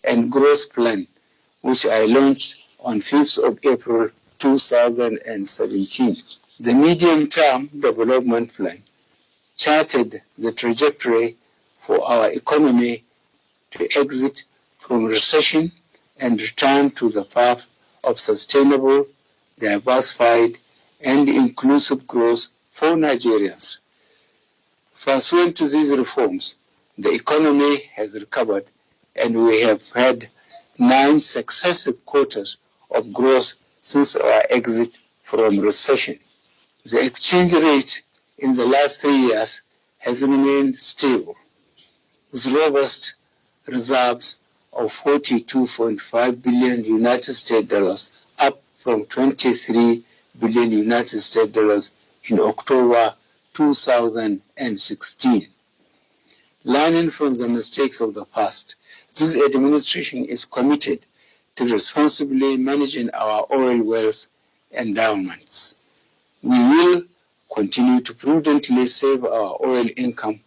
and Growth Plan, which I launched on 5th of April 2017. The Medium-Term Development Plan charted the trajectory for our economy to exit from recession and return to the path of sustainable, diversified, and inclusive growth for Nigerians. Pursuant to these reforms, the economy has recovered and we have had 9 successive quarters of growth since our exit from recession. The exchange rate in the last 3 years has remained stable, with robust reserves of $42.5 billion United States dollars, up from $23 billion United States dollars in October 2016. Learning from the mistakes of the past, this administration is committed to responsibly managing our oil wealth endowments. We will continue to prudently save our oil income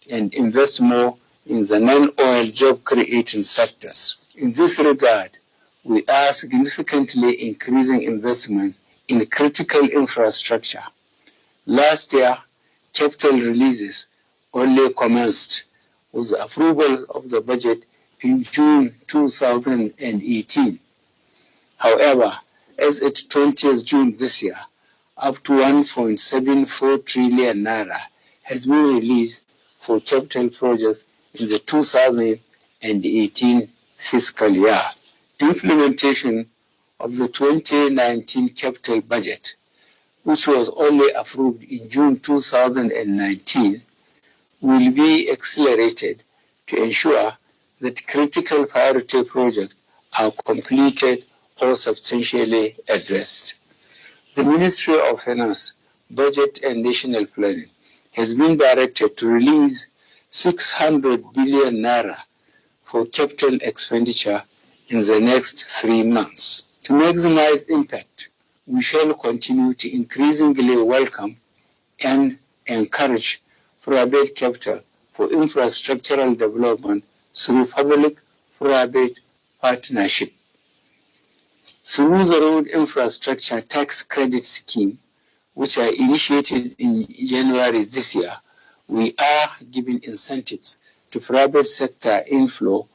and invest more in the non-oil job-creating sectors. In this regard, we are significantly increasing investment in critical infrastructure. Last year, capital releases only commenced with approval of the budget in June 2018. However, as at 20th June this year, up to 1.74 trillion naira has been released for capital projects in the 2018 fiscal year. Implementation of the 2019 capital budget, which was only approved in June 2019, will be accelerated to ensure that critical priority projects are completed or substantially addressed. The Ministry of Finance, Budget and National Planning has been directed to release 600 billion naira for capital expenditure in the next 3 months. To maximize impact, we shall continue to increasingly welcome and encourage private capital for infrastructural development through public-private partnership. Through the Road Infrastructure Tax Credit Scheme, which I initiated in January this year, we are giving incentives to private sector inflow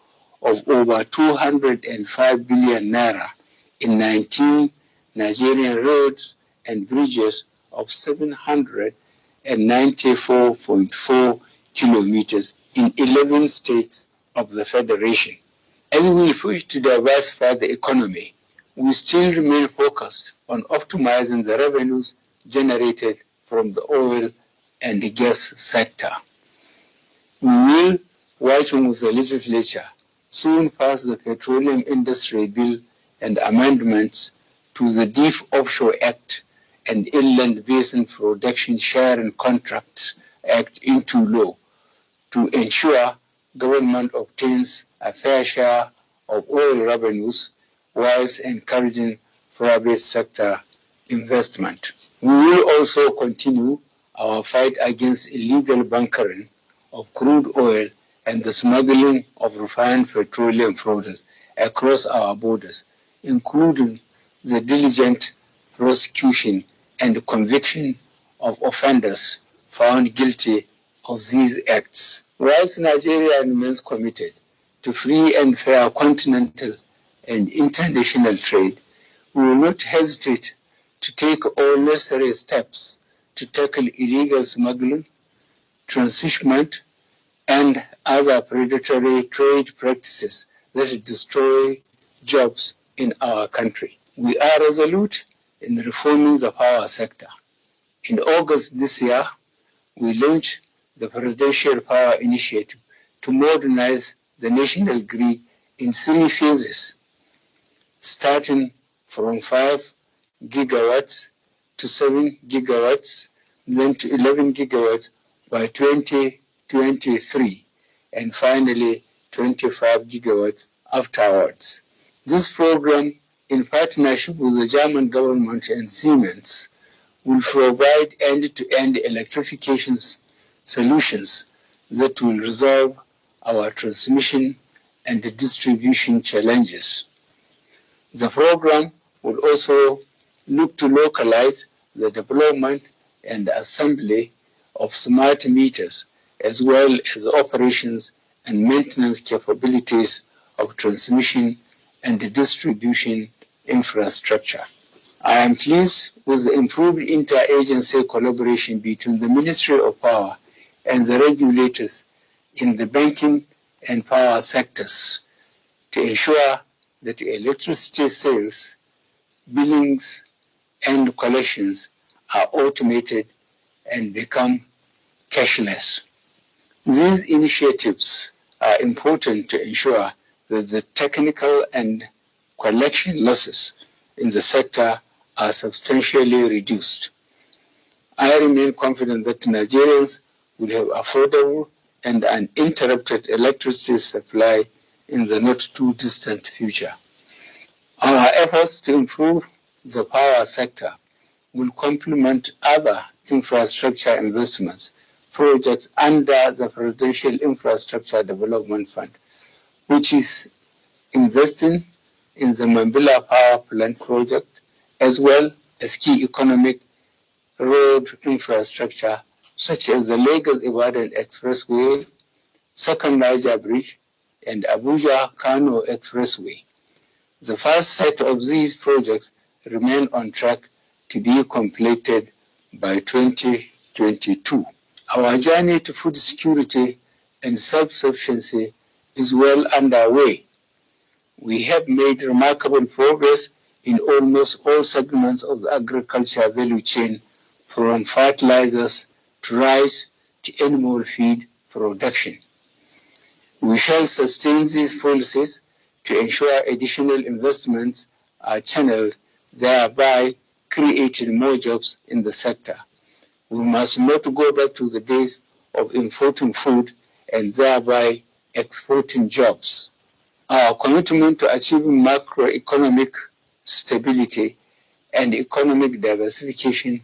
of over 205 billion naira in 19 Nigerian roads and bridges of 794.4 kilometers in 11 states of the Federation. As we push to diversify the economy, we still remain focused on optimizing the revenues generated from the oil and the gas sector. We will, working with the legislature, soon pass the Petroleum Industry Bill and amendments to the Deep Offshore Act and Inland Basin Production Sharing Contracts Act into law to ensure government obtains a fair share of oil revenues whilst encouraging private sector investment. We will also continue our fight against illegal bunkering of crude oil and the smuggling of refined petroleum products across our borders, including the diligent prosecution and conviction of offenders found guilty of these acts. Whilst Nigeria remains committed to free and fair continental and international trade, we will not hesitate to take all necessary steps to tackle illegal smuggling, transshipment, and other predatory trade practices that destroy jobs in our country. We are resolute in reforming the power sector. In August this year, we launched the Presidential Power Initiative to modernize the national grid in 3 phases, starting from 5 gigawatts to 7 gigawatts, then to 11 gigawatts by 2023, and finally 25 gigawatts afterwards. This program, in partnership with the German government and Siemens, will provide end-to-end electrification solutions that will resolve our transmission and the distribution challenges. The program will also look to localize the development and assembly of smart meters, as well as operations and maintenance capabilities of transmission and distribution infrastructure. I am pleased with the improved interagency collaboration between the Ministry of Power and the regulators in the banking and power sectors to ensure that electricity sales, billings, and collections are automated and become cashless. These initiatives are important to ensure that the technical and collection losses in the sector are substantially reduced. I remain confident that Nigerians will have affordable and uninterrupted electricity supply in the not too distant future. Our efforts to improve the power sector will complement other infrastructure investments projects under the Presidential Infrastructure Development Fund, which is investing in the Mambila Power Plant project, as well as key economic road infrastructure such as the Lagos-Ibadan Expressway, Second Niger Bridge, and Abuja-Kano Expressway. The first set of these projects remain on track to be completed by 2022. Our journey to food security and self-sufficiency is well underway. We have made remarkable progress in almost all segments of the agriculture value chain, from fertilizers to rice to animal feed production. We shall sustain these policies to ensure additional investments are channeled, thereby creating more jobs in the sector. We must not go back to the days of importing food and thereby exporting jobs. Our commitment to achieving macroeconomic stability and economic diversification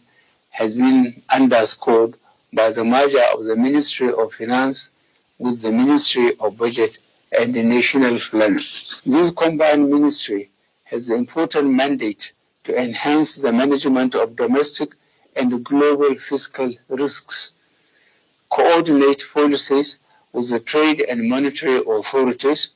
has been underscored by the merger of the Ministry of Finance with the Ministry of Budget and the National Plan. This combined ministry has the important mandate to enhance the management of domestic and global fiscal risks, coordinate policies with the trade and monetary authorities,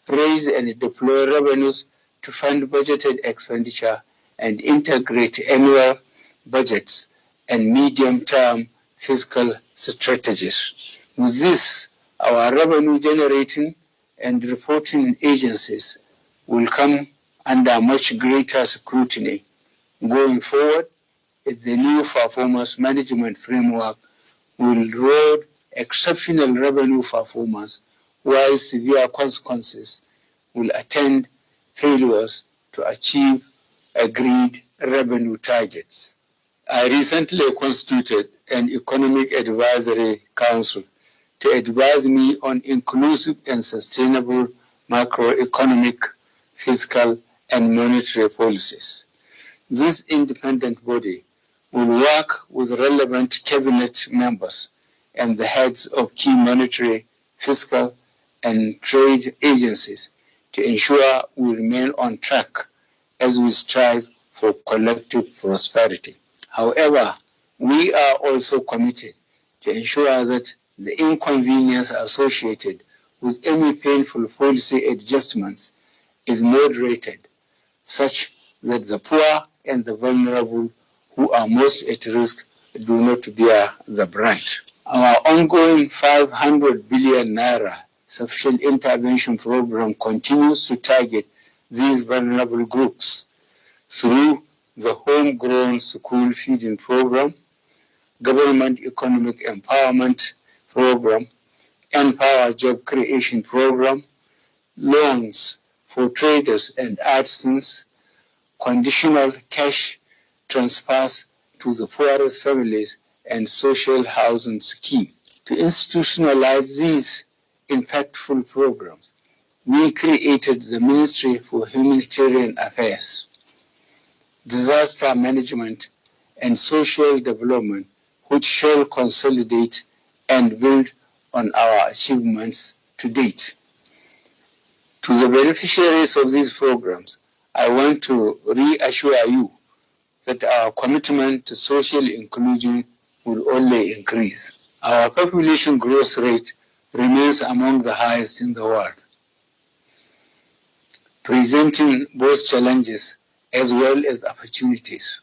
raise and deploy revenues to fund budgeted expenditure, and integrate annual budgets and medium-term fiscal strategies. With this, our revenue-generating and reporting agencies will come under much greater scrutiny. Going forward, the new performance management framework will reward exceptional revenue performance, while severe consequences will attend failures to achieve agreed revenue targets. I recently constituted an Economic Advisory Council to advise me on inclusive and sustainable macroeconomic, fiscal, and monetary policies. This independent body will work with relevant cabinet members and the heads of key monetary, fiscal, and trade agencies to ensure we remain on track as we strive for collective prosperity. However, we are also committed to ensure that the inconvenience associated with any painful policy adjustments is moderated, such that the poor and the vulnerable who are most at risk do not bear the brunt. Our ongoing 500 billion naira sufficient intervention program continues to target these vulnerable groups through the homegrown school feeding program, government economic empowerment program, Empower Job Creation program, loans for traders and artisans, conditional cash transfers to the poorest families, and social housing scheme. To institutionalize these impactful programs, we created the Ministry for Humanitarian Affairs, Disaster Management, and Social Development, which shall consolidate and build on our achievements to date. To the beneficiaries of these programs, I want to reassure you that our commitment to social inclusion will only increase. Our population growth rate remains among the highest in the world, presenting both challenges as well as opportunities.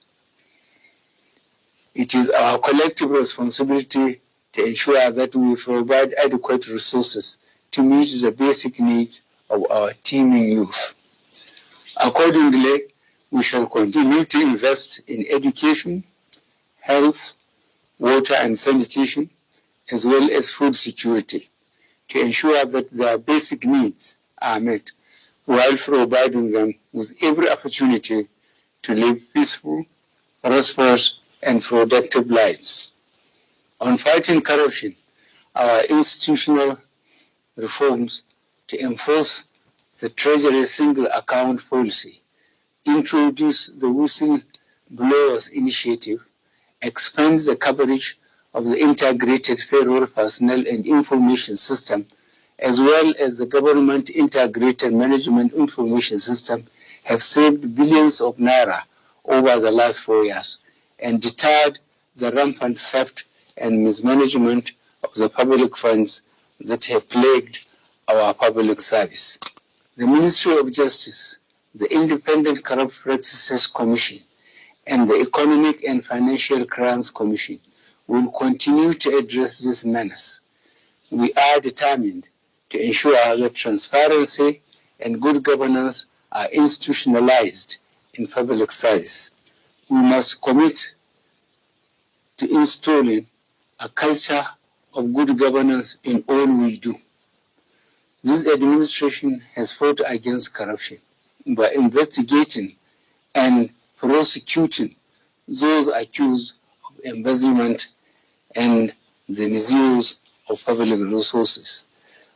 It is our collective responsibility to ensure that we provide adequate resources to meet the basic needs of our teeming youth. Accordingly, we shall continue to invest in education, health, water and sanitation, as well as food security, to ensure that their basic needs are met, while providing them with every opportunity to live peaceful, prosperous, and productive lives. On fighting corruption, our institutional reforms to enforce the Treasury's single account policy, introduce the Whistleblowers Initiative, expand the coverage of the Integrated Payroll Personnel and Information System, as well as the Government Integrated Management Information System, have saved billions of naira over the last 4 years and deterred the rampant theft and mismanagement of the public funds that have plagued our public service. The Ministry of Justice, the Independent Corrupt Practices Commission, and the Economic and Financial Crimes Commission will continue to address this menace. We are determined to ensure that transparency and good governance are institutionalized in public service. We must commit to installing a culture of good governance in all we do. This administration has fought against corruption by investigating and prosecuting those accused of embezzlement and the misuse of public resources.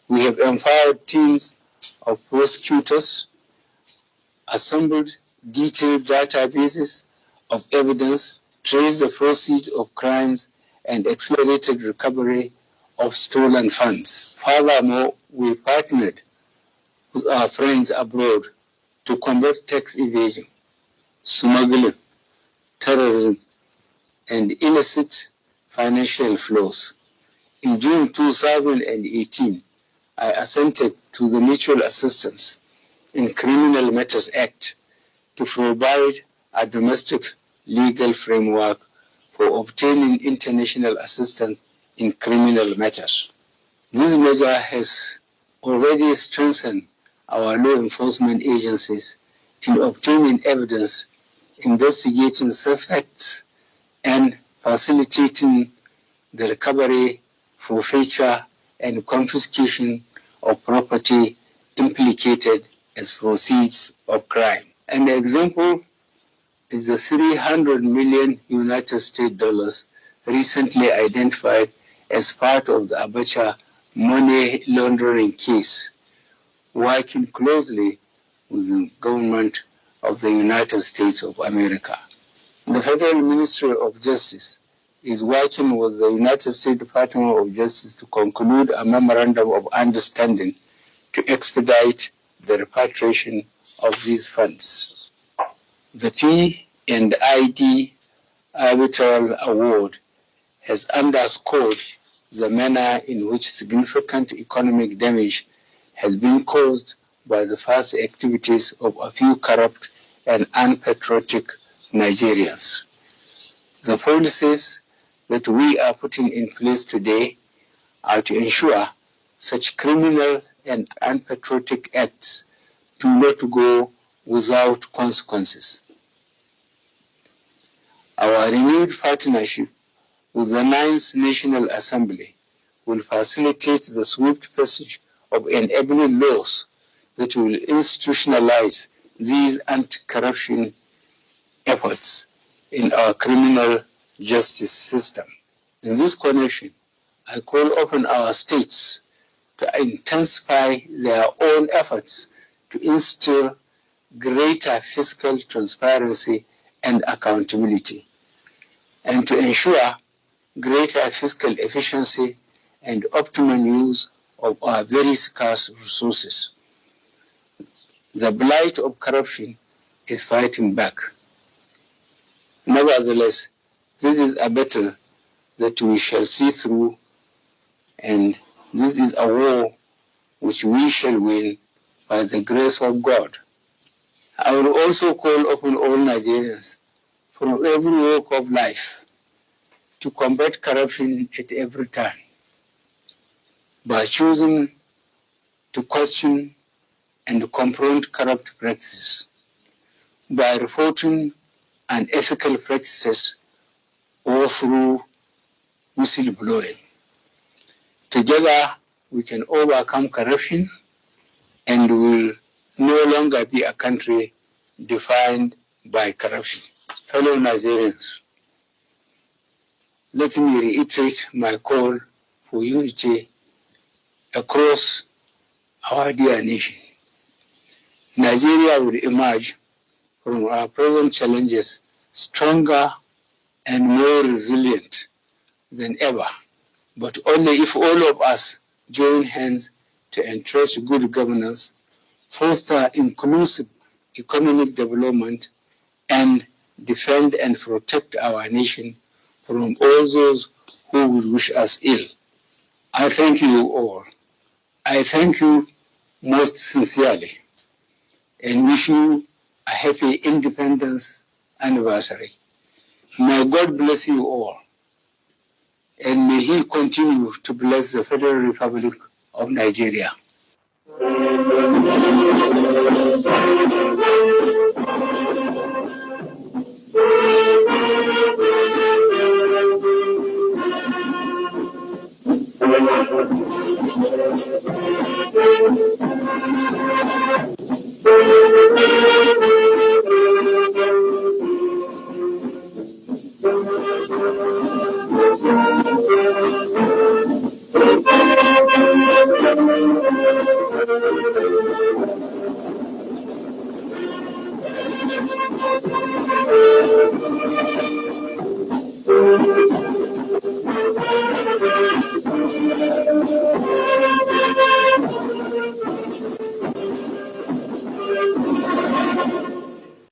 We have empowered teams of prosecutors, assembled detailed databases of evidence, traced the proceeds of crimes, and accelerated recovery of stolen funds. Furthermore, we partnered with our friends abroad to combat tax evasion, smuggling, terrorism, and illicit financial flows. In June 2018, I assented to the Mutual Assistance in Criminal Matters Act to provide a domestic legal framework for obtaining international assistance in criminal matters. This measure has already strengthened our law enforcement agencies in obtaining evidence, investigating suspects, and facilitating the recovery, forfeiture, and confiscation of property implicated as proceeds of crime. An example is the 300 million United States dollars recently identified as part of the Abacha money laundering case, working closely with the government of the United States of America. The Federal Ministry of Justice is working with the United States Department of Justice to conclude a memorandum of understanding to expedite the repatriation of these funds. The P&ID Arbitral Award has underscored the manner in which significant economic damage has been caused by the past activities of a few corrupt and unpatriotic Nigerians. The policies that we are putting in place today are to ensure such criminal and unpatriotic acts do not go without consequences. Our renewed partnership with the 9th National Assembly will facilitate the swift passage of enabling laws that will institutionalize these anti-corruption efforts in our criminal justice system. In this connection, I call upon our states to intensify their own efforts to instill greater fiscal transparency and accountability, and to ensure greater fiscal efficiency and optimum use of our very scarce resources. The blight of corruption is fighting back. Nevertheless, this is a battle that we shall see through, and this is a war which we shall win by the grace of God. I will also call upon all Nigerians from every walk of life to combat corruption at every time by choosing to question and confront corrupt practices, by reporting unethical practices, or through whistleblowing. Together, we can overcome corruption and will no longer be a country defined by corruption. Fellow Nigerians, let me reiterate my call for unity across our dear nation. Nigeria will emerge from our present challenges stronger and more resilient than ever, but only if all of us join hands to encourage good governance, foster inclusive economic development, and defend and protect our nation from all those who would wish us ill. I thank you all. I thank you most sincerely and wish you a happy Independence anniversary. May God bless you all, and may He continue to bless the Federal Republic of Nigeria.